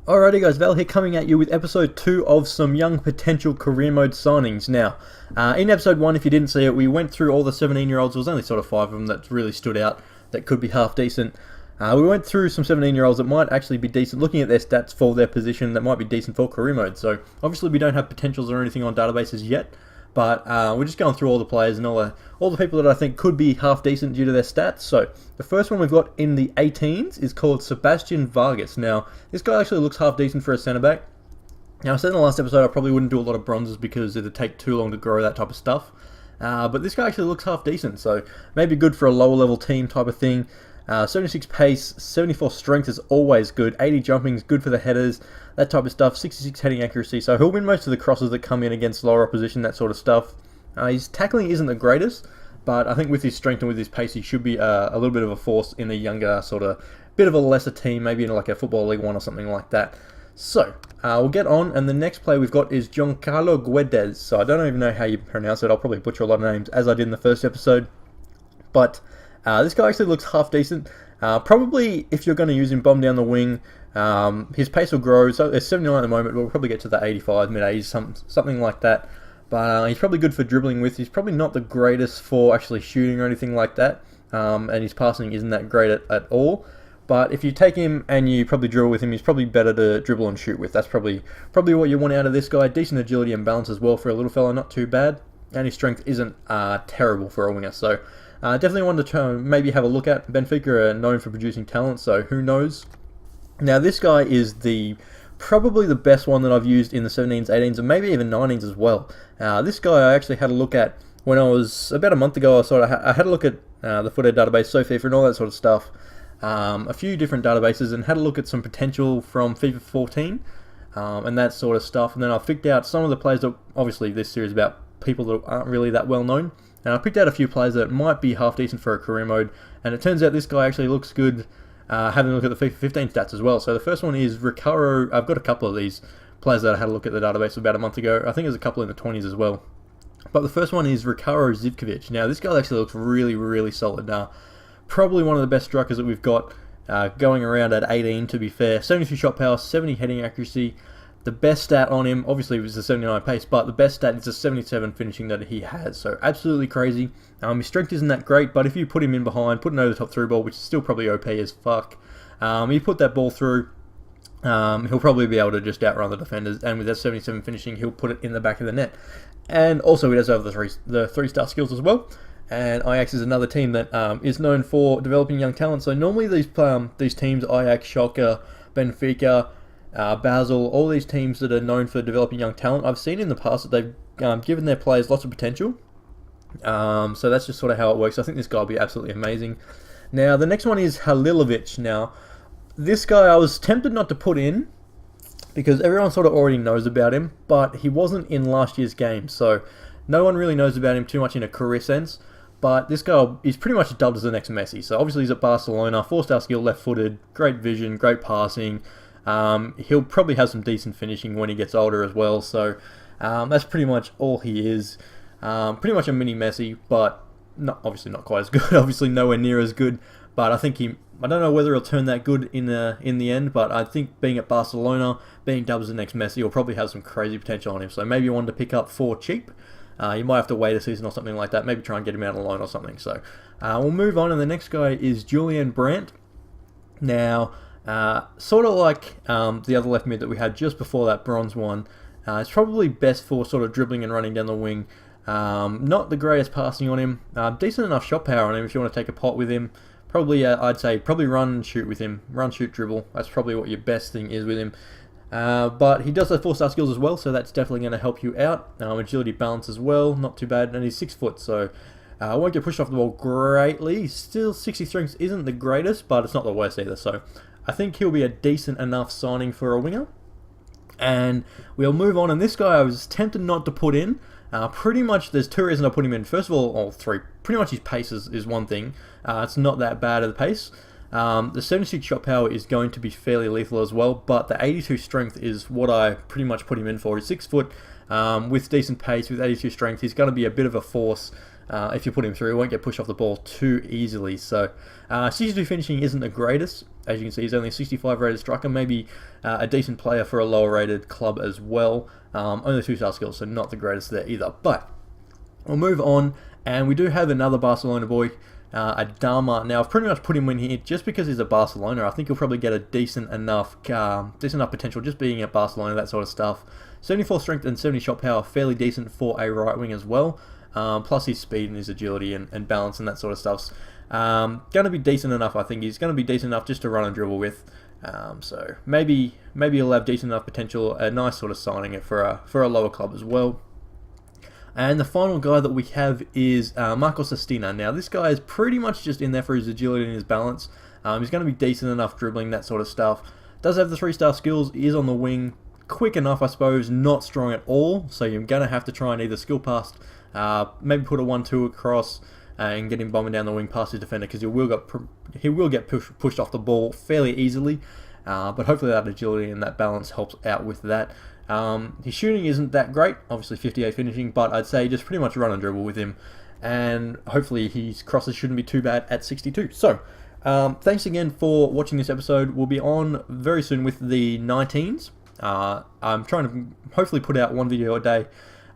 Alrighty guys, Val here coming at you with episode 2 of some young potential career mode signings. Now, in episode 1, if you didn't see it, we went through all the 17-year-olds. There was only sort of 5 of them that really stood out that could be half decent. We went through some 17-year-olds that might actually be decent, looking at their stats for their position, that might be decent for career mode. So, obviously we don't have potentials or anything on databases yet, but we're just going through all the players and all the people that I think could be half decent due to their stats. So the first one we've got in the 18s is called Sebastian Vargas. Now this guy actually looks half decent for a centre back. Now I said in the last episode I probably wouldn't do a lot of bronzes because it'd take too long to grow that type of stuff. But this guy actually looks half decent, so maybe good for a lower level team type of thing. 76 pace, 74 strength is always good, 80 jumping is good for the headers, that type of stuff, 66 heading accuracy, so he'll win most of the crosses that come in against lower opposition, that sort of stuff. His tackling isn't the greatest, but I think with his strength and with his pace he should be a little bit of a force in a younger, sort of, bit of a lesser team, maybe in like a Football League 1 or something like that. So, we'll get on, and the next player we've got is Giancarlo Guedes. So I don't even know how you pronounce it, I'll probably butcher a lot of names, as I did in the first episode, but this guy actually looks half decent. Probably, if you're going to use him bomb down the wing, his pace will grow. So it's 79 at the moment, but we'll probably get to the 85, mid-80s, something like that. But he's probably good for dribbling with. He's probably not the greatest for actually shooting or anything like that. And his passing isn't that great at all. But if you take him and you probably dribble with him, he's probably better to dribble and shoot with. That's probably what you want out of this guy. Decent agility and balance as well for a little fella, not too bad. And his strength isn't terrible for a winger. So definitely one to try and maybe have a look at. Benfica are known for producing talent, so who knows. Now this guy is probably the best one that I've used in the 17s, 18s, and maybe even 19s as well. This guy I actually had a look at when I was about a month ago. I had a look at the Foothead database, FIFA, and all that sort of stuff. A few different databases, and had a look at some potential from FIFA 14 and that sort of stuff. And then I picked out some of the players that, obviously this series is about people that aren't really that well known. And I picked out a few players that might be half decent for a career mode, and it turns out this guy actually looks good. Having a look at the FIFA 15 stats as well. So the first one is Ricardo. I've got a couple of these players that I had a look at the database about a month ago. I think there's a couple in the 20s as well. But the first one is Ricardo Zivkovic. Now this guy actually looks really, really solid. Probably one of the best strikers that we've got going around at 18, to be fair. 73 shot power, 70 heading accuracy. The best stat on him, obviously, was the 79 pace, but the best stat is the 77 finishing that he has. So absolutely crazy. His strength isn't that great, but if you put him in behind, put an over the top through ball, which is still probably OP as fuck, you put that ball through, he'll probably be able to just outrun the defenders, and with that 77 finishing, he'll put it in the back of the net. And also, he does have the 3-star skills as well. And Ajax is another team that is known for developing young talent. So normally these teams, Ajax, Schalke, Benfica, Basel, all these teams that are known for developing young talent, I've seen in the past that they've given their players lots of potential. So that's just sort of how it works. I think this guy will be absolutely amazing. Now, the next one is Halilovic. Now, this guy I was tempted not to put in because everyone sort of already knows about him, but he wasn't in last year's game, so no one really knows about him too much in a career sense. But this guy is pretty much dubbed as the next Messi. So obviously he's at Barcelona, 4-star skill, left-footed, great vision, great passing. He'll probably have some decent finishing when he gets older as well. So that's pretty much all he is. Pretty much a mini Messi, but obviously not quite as good. Obviously nowhere near as good. But I think I don't know whether he'll turn that good in the end. But I think being at Barcelona, being dubbed as the next Messi, will probably have some crazy potential on him. So maybe you wanted to pick up for cheap. You might have to wait a season or something like that. Maybe try and get him out on loan or something. So we'll move on, and the next guy is Julian Brandt. Now, sort of like the other left mid that we had just before that bronze one, it's probably best for sort of dribbling and running down the wing. Not the greatest passing on him. Decent enough shot power on him if you want to take a pot with him. Probably, I'd say, probably run and shoot with him. Run, shoot, dribble. That's probably what your best thing is with him. But he does have 4-star skills as well, so that's definitely going to help you out. Agility, balance as well, not too bad. And he's 6 foot, so won't get pushed off the ball greatly. Still, 60 strength isn't the greatest, but it's not the worst either. So I think he'll be a decent enough signing for a winger. And we'll move on. And this guy I was tempted not to put in. Pretty much, there's 2 reasons I put him in. First of all, 3. Pretty much his pace is one thing. It's not that bad of the pace. The 76 shot power is going to be fairly lethal as well, but the 82 strength is what I pretty much put him in for. He's 6 foot, with decent pace, with 82 strength. He's going to be a bit of a force if you put him through, he won't get pushed off the ball too easily. So 62 finishing isn't the greatest. As you can see, he's only a 65 rated striker, maybe a decent player for a lower rated club as well. Only 2-star skills, so not the greatest there either. But we'll move on, and we do have another Barcelona boy, Adama. Now, I've pretty much put him in here just because he's a Barcelona. I think he'll probably get a decent enough potential just being at Barcelona, that sort of stuff. 74 strength and 70 shot power, fairly decent for a right wing as well. Plus his speed and his agility and balance and that sort of stuff's going to be decent enough. I think he's going to be decent enough just to run and dribble with. So maybe he'll have decent enough potential. A nice sort of signing it for a lower club as well. And the final guy that we have is Marcos Sestina. Now this guy is pretty much just in there for his agility and his balance. He's going to be decent enough dribbling, that sort of stuff. Does have the 3-star skills. Is on the wing. Quick enough, I suppose. Not strong at all. So you're going to have to try and either skill past, maybe put a 1-2 across and get him bombing down the wing past his defender, because he will get pushed off the ball fairly easily. But hopefully that agility and that balance helps out with that. His shooting isn't that great, obviously 58 finishing, but I'd say just pretty much run and dribble with him, and hopefully his crosses shouldn't be too bad at 62. So, thanks again for watching this episode. We'll be on very soon with the 19s. I'm trying to hopefully put out one video a day,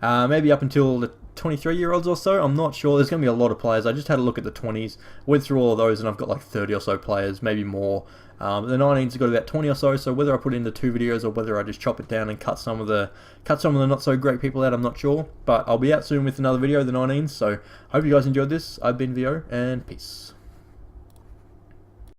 maybe up until the 23-year-olds or so. I'm not sure. There's going to be a lot of players. I just had a look at the 20s, went through all of those, and I've got like 30 or so players, maybe more. The 19s have got about 20 or so whether I put in the 2 videos or whether I just chop it down and cut some of the not so great people out, I'm not sure. But I'll be out soon with another video of the 19s, so hope you guys enjoyed this. I've been VO, and peace.